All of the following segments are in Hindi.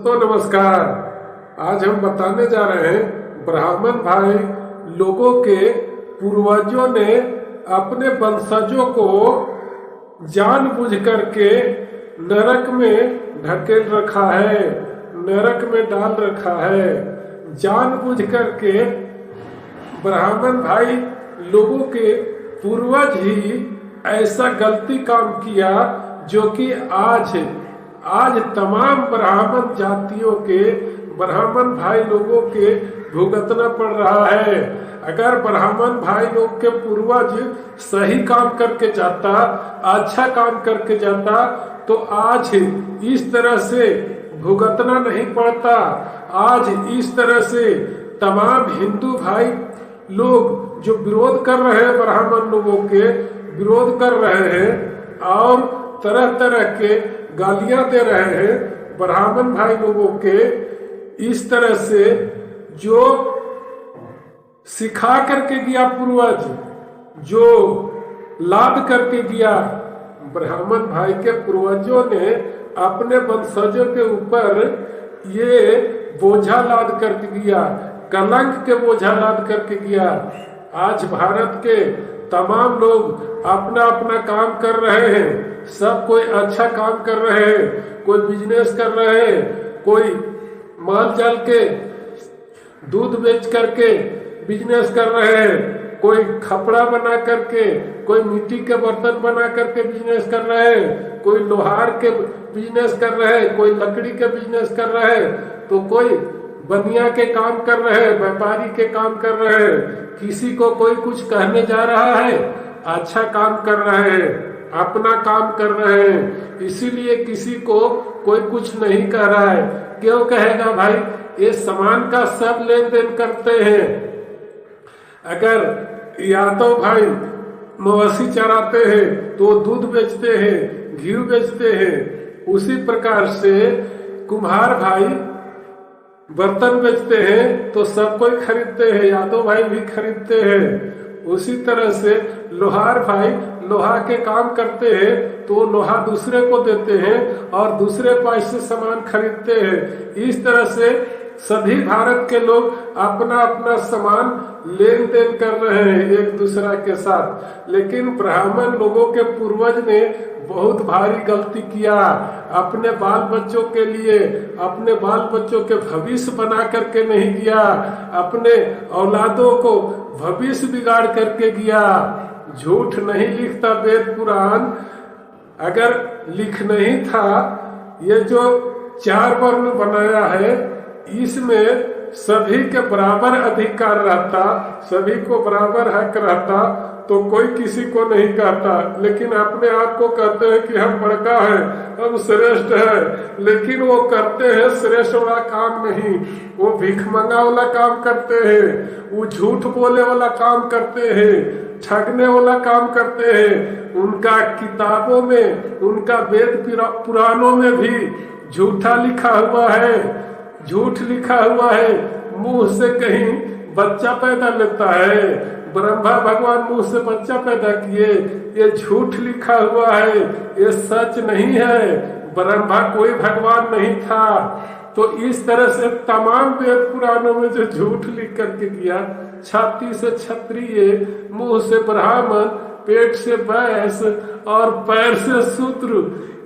तो नमस्कार। आज हम बताने जा रहे हैं ब्राह्मण भाई लोगों के पूर्वजों ने अपने वंशजों को जानबूझ करके नरक में ढकेल रखा है, नरक में डाल रखा है। जानबूझ करके ब्राह्मण भाई लोगों के पूर्वज ही ऐसा गलती काम किया जो कि आज तमाम ब्राह्मण जातियों के ब्राह्मण भाई लोगों के भुगतना पड़ रहा है। अगर ब्राह्मण भाई लोग के पूर्वज सही काम करके जाता, अच्छा काम करके जाता, तो आज इस तरह से भुगतना नहीं पड़ता। आज इस तरह से तमाम हिंदू भाई लोग जो विरोध कर रहे हैं, ब्राह्मण लोगों के विरोध कर रहे हैं और तरह तरह के गालियां दे रहे हैं ब्राह्मण भाई लोगों के, इस तरह से जो सिखा करके गया पूर्वज, जो लाद करके गया, ब्राह्मण भाई के पूर्वजों ने अपने वंशजों के ऊपर ये बोझा लाद करके गया, कलंक के बोझा लाद करके गया। आज भारत के तमाम लोग अपना अपना काम कर रहे हैं, सब कोई अच्छा काम कर रहे हैं, कोई बिजनेस कर रहे हैं, कोई माल जाल के दूध बेच करके बिजनेस कर रहे हैं, कोई कपड़ा बना करके, कोई मिट्टी के बर्तन बना करके बिजनेस कर रहे हैं, कोई लोहार के बिजनेस कर रहे हैं, कोई लकड़ी के बिजनेस कर रहे हैं, तो कोई बनिया के काम कर रहे हैं, व्यापारी के काम कर रहे हैं। किसी को कोई कुछ कहने जा रहा है, अच्छा काम कर रहे हैं, अपना काम कर रहे हैं, इसीलिए किसी को कोई कुछ नहीं कह रहा है। क्यों कहेगा भाई, ये सामान का सब लेन देन करते हैं। अगर यादव भाई मवेशी चराते हैं तो दूध बेचते हैं, घी बेचते हैं, उसी प्रकार से कुम्हार भाई बर्तन बेचते हैं तो सब कोई खरीदते हैं, यादव भाई भी खरीदते हैं। उसी तरह से लोहार भाई लोहा के काम करते हैं तो लोहा दूसरे को देते हैं और दूसरे पैसे सामान खरीदते हैं। इस तरह से सभी भारत के लोग अपना अपना सामान लेन देन कर रहे हैं एक दूसरा के साथ। लेकिन ब्राह्मण लोगों के पूर्वज ने बहुत भारी गलती किया। अपने बाल बच्चों के लिए, अपने बाल बच्चों के भविष्य बना करके नहीं किया, अपने औलादों को भविष्य बिगाड़ करके किया। झूठ नहीं लिखता वेद पुराण। अगर लिख नहीं था, ये जो 4 वर्ण बनाया है, इसमें सभी के बराबर अधिकार रहता, सभी को बराबर हक रहता, तो कोई किसी को नहीं कहता। लेकिन अपने आप को कहते हैं कि हम बड़का है, हम श्रेष्ठ है, लेकिन वो करते हैं श्रेष्ठ वाला काम नहीं, वो भिखमंगा वाला काम करते हैं, वो झूठ बोले वाला काम करते हैं, ठगने वाला काम करते हैं। उनका किताबों में, उनका वेद पुराणों में भी झूठा लिखा हुआ है, झूठ लिखा हुआ है। मुंह से कहीं बच्चा पैदा लेता है, ब्रह्मा भगवान मुंह से बच्चा पैदा किए, ये झूठ लिखा हुआ है, ये सच नहीं है। ब्रह्मा कोई भगवान नहीं था। तो इस तरह से तमाम वेद पुराणों में जो झूठ लिख करके किया, छाती से क्षत्रिय, मुंह से ब्राह्मण, पेट से वैश्य और पैर से शूद्र,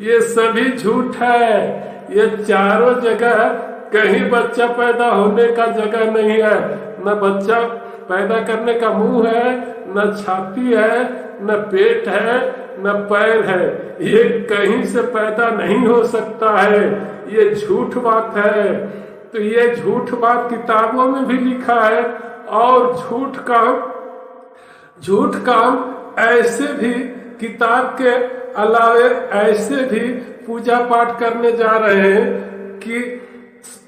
ये सभी झूठ है। ये चारों जगह कहीं बच्चा पैदा होने का जगह नहीं है। न बच्चा पैदा करने का मुंह है, न छाती है, न पेट है, न पैर है। ये कहीं से पैदा नहीं हो सकता है। ये झूठ बात है। तो ये झूठ बात किताबों में भी लिखा है। और झूठ काम ऐसे भी किताब के अलावे ऐसे भी पूजा पाठ करने जा रहे हैं कि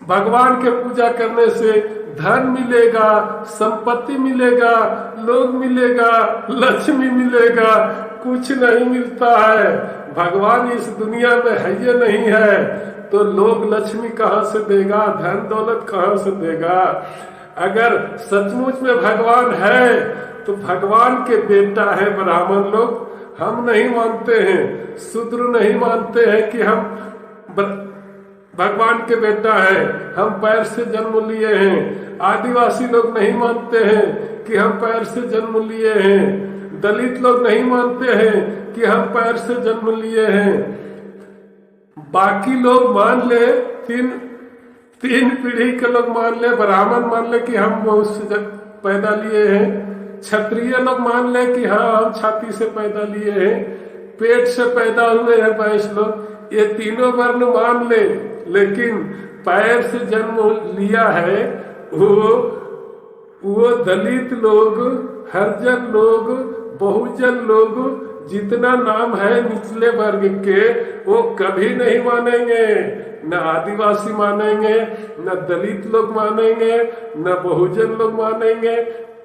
भगवान के पूजा करने से धन मिलेगा, संपत्ति मिलेगा, लोग मिलेगा, लक्ष्मी मिलेगा। कुछ नहीं मिलता है। भगवान इस दुनिया में है ये नहीं है, तो लोग लक्ष्मी कहाँ से देगा, धन दौलत कहाँ से देगा। अगर सचमुच में भगवान है तो भगवान के बेटा है ब्राह्मण लोग। हम नहीं मानते हैं, शूद्र नहीं मानते हैं कि हम भगवान के बेटा है, हम पैर से जन्म लिए हैं। आदिवासी लोग नहीं मानते हैं कि हम पैर से जन्म लिए हैं। दलित लोग नहीं मानते हैं कि हम पैर से जन्म लिए हैं। बाकी लोग मान ले, तीन पीढ़ी के लोग मान ले, ब्राह्मण मान ले कि हम उससे पैदा लिए हैं। क्षत्रिय लोग मान ले कि हाँ हम छाती से पैदा लिए हैं, पेट से पैदा हुए हैं वैश्य लोग। ये तीनों वर्ण मान ले, लेकिन पैर से जन्म लिया है वो दलित लोग, हरिजन लोग, बहुजन लोग, जितना नाम है निचले वर्ग के, वो कभी नहीं मानेंगे। न आदिवासी मानेंगे, न दलित लोग मानेंगे, न बहुजन लोग मानेंगे,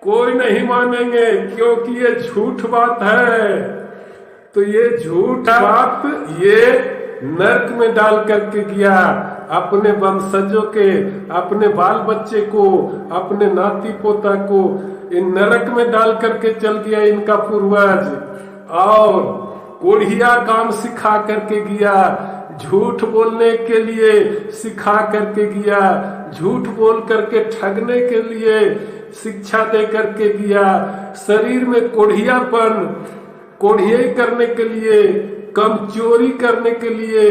कोई नहीं मानेंगे, क्योंकि ये झूठ बात है। तो ये झूठ बात ये नरक में डाल करके गया अपने वंशजों के, अपने बाल बच्चे को, अपने नाती पोता को इन नरक में डाल करके चल गया इनका पूर्वज। और कोढ़िया काम सिखा करके गया, झूठ बोलने के लिए सिखा करके गया, झूठ बोल करके ठगने के लिए शिक्षा दे करके गया। शरीर में कोढ़ियापन, कोढ़िया करने के लिए, कम चोरी करने के लिए,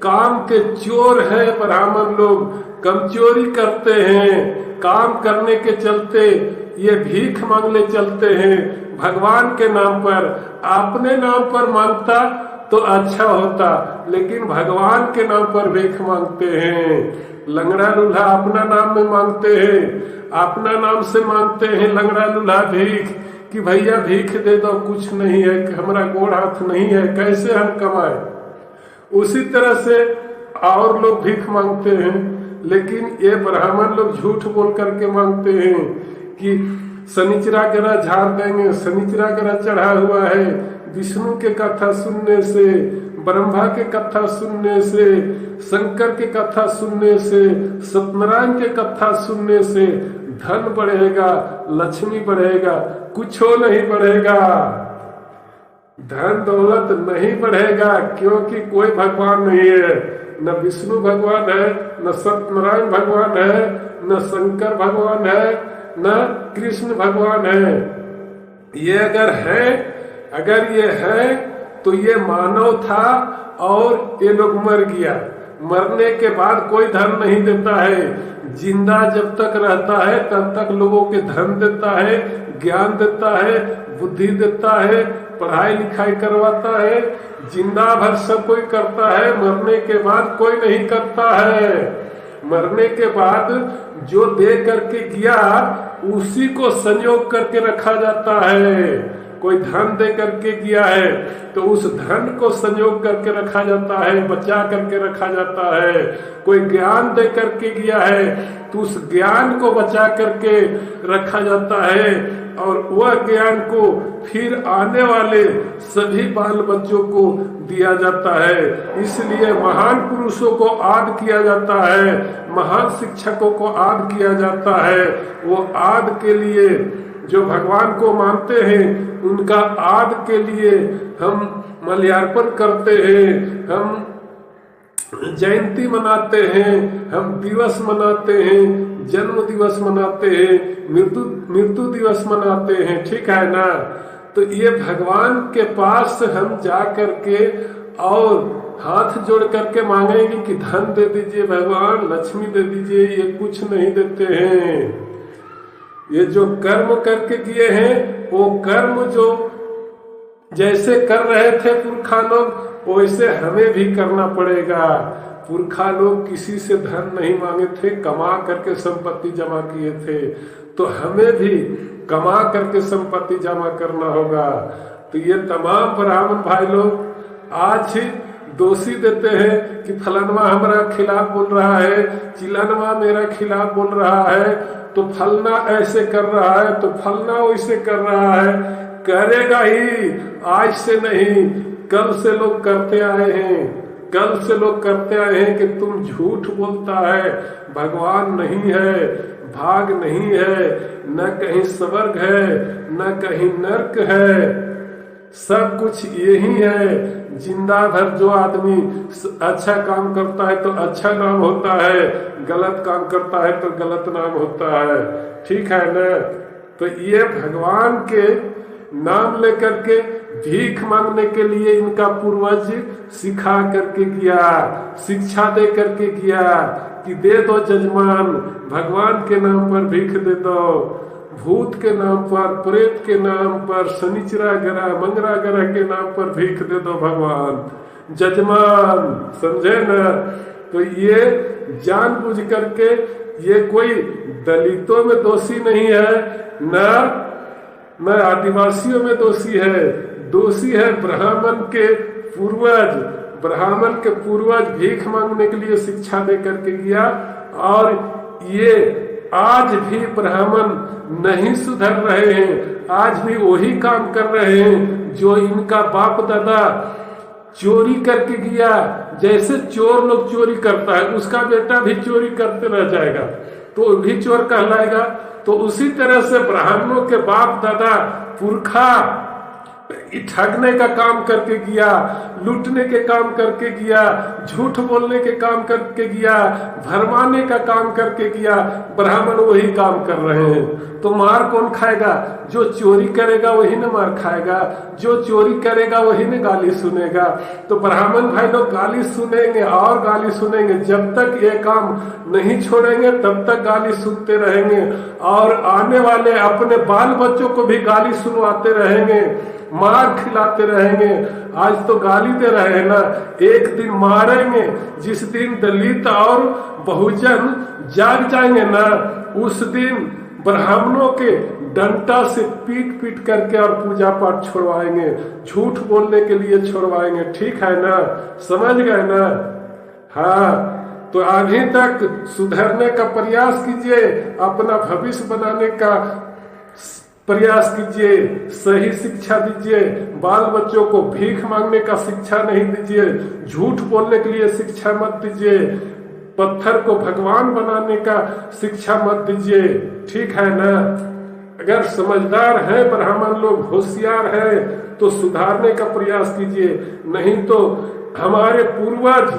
काम के चोर है ब्राह्मण लोग, कम चोरी करते हैं। काम करने के चलते ये भीख मांगने चलते हैं भगवान के नाम पर। अपने नाम पर मांगता तो अच्छा होता, लेकिन भगवान के नाम पर भीख मांगते हैं। लंगड़ा लूल्हा अपना नाम में मांगते हैं, अपना नाम से मांगते हैं लंगड़ा लूल्हा भीख, कि भैया भीख दे दो, कुछ नहीं है, हमारा गोड़ हाथ नहीं है, कैसे हम कमाए। उसी तरह से और लोग भीख मांगते हैं, लेकिन ये ब्राह्मण लोग झूठ बोल करके मांगते हैं कि शनिचरा ग्रह झाड़ देंगे, शनिचरा ग्रह चढ़ा हुआ है। विष्णु के कथा सुनने से, ब्रह्मा के कथा सुनने से, शंकर के कथा सुनने से, सत्यनारायण के कथा सुनने से धन बढ़ेगा, लक्ष्मी बढ़ेगा, कुछ नहीं बढ़ेगा, धन दौलत नहीं बढ़ेगा, क्योंकि कोई भगवान नहीं है। न विष्णु भगवान है, न सत्यनारायण भगवान है, न शंकर भगवान है, न कृष्ण भगवान है। ये अगर ये है तो ये मानव था और ये लोग मर गया। मरने के बाद कोई धन नहीं देता है। जिंदा जब तक रहता है तब तक लोगों के धन देता है, ज्ञान देता है, बुद्धि देता है, पढ़ाई लिखाई करवाता है, जिंदा भर सब कोई करता है। मरने के बाद कोई नहीं करता है। मरने के बाद जो दे करके गया उसी को संयोग करके रखा जाता है। कोई धन दे करके गया है तो उस धन को संयोग करके रखा जाता है, बचा करके रखा जाता है। कोई ज्ञान दे करके गया है तो उस ज्ञान को बचा करके रखा जाता है, और वह ज्ञान को फिर आने वाले सभी बाल बच्चों को दिया जाता है। इसलिए महान पुरुषों को आद किया जाता है, महान शिक्षकों को आद किया जाता है। वो आद के लिए जो भगवान को मानते हैं उनका आद के लिए हम माल्यार्पण करते हैं, हम जयंती मनाते हैं, हम दिवस मनाते हैं, जन्म दिवस मनाते हैं, मृत्यु दिवस मनाते हैं, ठीक है ना। तो ये भगवान के पास हम जा करके और हाथ जोड़ करके मांगेंगे कि धन दे दीजिए भगवान, लक्ष्मी दे दीजिए, ये कुछ नहीं देते हैं। ये जो कर्म करके किए हैं वो कर्म जो जैसे कर रहे थे पुरखा लोग वैसे हमें भी करना पड़ेगा। पुरखा लोग किसी से धन नहीं मांगे थे, कमा करके संपत्ति जमा किए थे, तो हमें भी कमा करके संपत्ति जमा करना होगा। तो ये तमाम ब्राह्मण भाई लोग आज दोषी देते हैं कि फलानवा हमारा खिलाफ बोल रहा है, चिलानवा मेरा खिलाफ बोल रहा है, तो फलना ऐसे कर रहा है, तो फलना वैसे कर रहा है। करेगा ही, आज से नहीं, कल से लोग करते आए हैं, कल से लोग करते आए हैं कि तुम झूठ बोलता है, भगवान नहीं है, भाग नहीं है, न कहीं स्वर्ग है, न कहीं नरक है, सब कुछ यही है। जिंदा भर जो आदमी अच्छा काम करता है तो अच्छा नाम होता है, गलत काम करता है तो गलत नाम होता है। ठीक है ना? तो ये भगवान के नाम लेकर के भीख मांगने के लिए इनका पूर्वज सिखा करके किया, शिक्षा दे करके किया कि दे दो जजमान, भगवान के नाम पर भीख दे दो, भूत के नाम पर, प्रेत के नाम पर, शनिचरा ग्रह मंगरा ग्रह के नाम पर भीख दे दो भगवान जजमान। समझे ना? तो ये जानबूझ करके, ये कोई दलितों में दोषी नहीं है न आदिवासियों में दोषी है, दोषी है ब्राह्मण के पूर्वज। ब्राह्मण के पूर्वज भीख मांगने के लिए शिक्षा दे करके किया, और ये आज भी ब्राह्मण नहीं सुधर रहे हैं, आज भी वही काम कर रहे हैं जो इनका बाप दादा चोरी करके किया। जैसे चोर लोग चोरी करता है, उसका बेटा भी चोरी करते रह जाएगा तो वो भी चोर कहलाएगा। तो उसी तरह से ब्राह्मणों के बाप दादा पुरखा ठगने का काम करके किया, लूटने के काम करके किया, झूठ बोलने के काम करके किया, भरमाने का काम करके किया। ब्राह्मण वही काम कर रहे हैं। तो मार कौन खाएगा? जो चोरी करेगा वही ने मार खाएगा, जो चोरी करेगा वही ने गाली सुनेगा। तो ब्राह्मण भाई लोग गाली सुनेंगे और गाली सुनेंगे, जब तक ये काम नहीं छोड़ेंगे तब तक गाली सुनते रहेंगे, और आने वाले अपने बाल बच्चों को भी गाली सुनवाते रहेंगे, मार खिलाते रहेंगे। आज तो गाली दे रहे हैं ना, एक दिन मारेंगे। जिस दिन दलित और बहुजन जाग जाएंगे ना, उस दिन ब्राह्मणों के डंडा से पीट पीट करके और पूजा पाठ छोड़वाएंगे, झूठ बोलने के लिए छोड़वाएंगे। ठीक है ना? समझ गए ना? हाँ, तो अभी तक सुधरने का प्रयास कीजिए, अपना भविष्य बनाने का प्रयास कीजिए, सही शिक्षा दीजिए, बाल बच्चों को भीख मांगने का शिक्षा नहीं दीजिए, झूठ बोलने के लिए शिक्षा मत दीजिए, पत्थर को भगवान बनाने का शिक्षा मत दीजिए। ठीक है ना? अगर समझदार है ब्राह्मण लोग, होशियार है, तो सुधारने का प्रयास कीजिए। नहीं तो हमारे पूर्वज,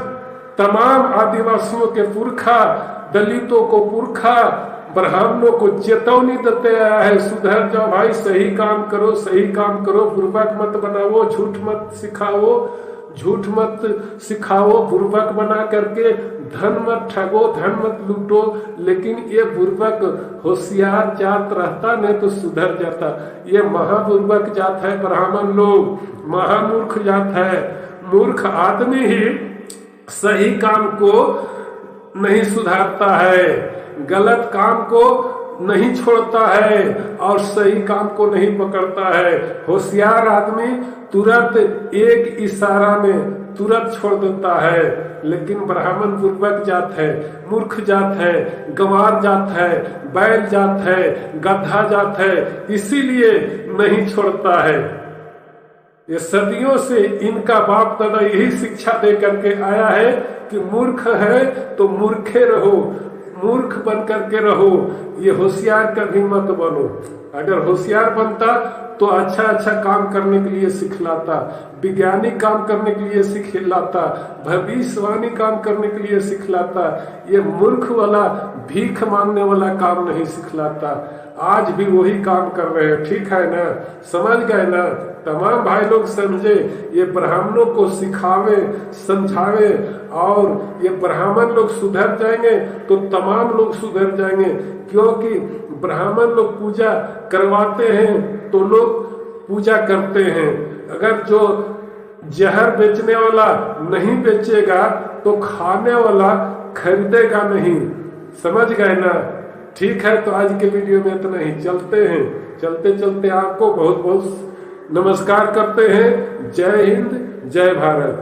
तमाम आदिवासियों के पुरखा, दलितों को पुरखा, ब्राह्मणों को चेतावनी देते आया है, सुधर जाओ भाई, सही काम करो, सही काम करो, बुर्बक मत बनाओ, झूठ मत सिखाओ, झूठ मत सिखाओ, बुर्बक बना करके धन मत ठगो, धन मत लूटो। लेकिन ये बुर्बक होशियार जात रहता नहीं तो सुधर जाता। ये महाबुर्बक जात है ब्राह्मण लोग, महामूर्ख जात है। मूर्ख आदमी ही सही काम को नहीं सुधारता है, गलत काम को नहीं छोड़ता है और सही काम को नहीं पकड़ता है। होशियार आदमी तुरंत एक इशारा में तुरंत छोड़ देता है, लेकिन ब्राह्मण बुर्बक जात है, मूर्ख जात है, गंवार जात है, बैल जात है, गधा जात है, इसीलिए नहीं छोड़ता है। ये सदियों से इनका बाप दादा यही शिक्षा दे करके आया है कि मूर्ख है तो मूर्खे रहो, मूर्ख बन करके रहो, ये होशियार कभी मत बनो। अगर होशियार बनता तो अच्छा अच्छा काम करने के लिए सिखलाता, वैज्ञानिक काम करने के लिए सिखलाता, भविष्यवाणी काम करने के लिए सिखलाता। ये मूर्ख वाला, भीख मांगने वाला काम नहीं सिखलाता। आज भी वही काम कर रहे हैं। ठीक है ना? समझ गए ना? तमाम भाई लोग समझे, ये ब्राह्मणों को सिखावे, समझावे, और ये ब्राह्मण लोग सुधर जाएंगे तो तमाम लोग सुधर जाएंगे। क्योंकि ब्राह्मण लोग पूजा करवाते हैं तो लोग पूजा करते हैं। अगर जो जहर बेचने वाला नहीं बेचेगा तो खाने वाला खरीदेगा नहीं। समझ गए ना? ठीक है, तो आज के वीडियो में इतना ही। चलते हैं, चलते चलते आपको बहुत बहुत नमस्कार करते हैं। जय हिंद, जय भारत।